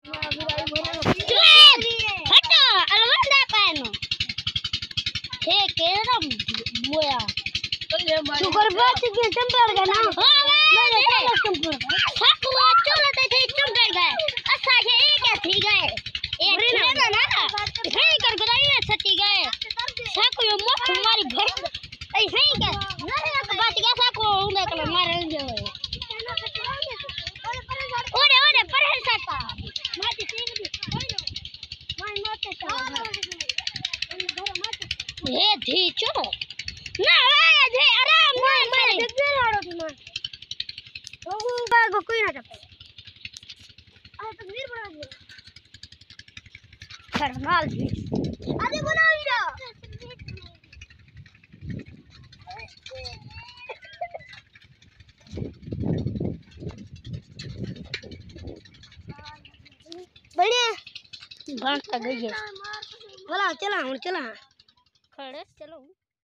हटो अलवंदा पानो हे केरम मोया शुगर बात के चंपड़ का ना मैं चंपड़ साकू चलते थे चंपड़ गए अच्छा ये क्या थी गए एक ना ना सही कर गई सच्ची गए साकू यो मुख मारी भर ए सही कर ना ना बात क्या साकू उन्हें कल मारन जो ओरे ओरे परहेल साका माटी ठीक दी माय माते का ये धी चलो ना आया थे आराम मार जग्गे लाड़ो तुम वो बागो कोई ना चपे आ तकदीर बना दो खरमाल भी अरे बनाओ इरा बढ़िया भाग तक गई है चला चला खड़े चलो।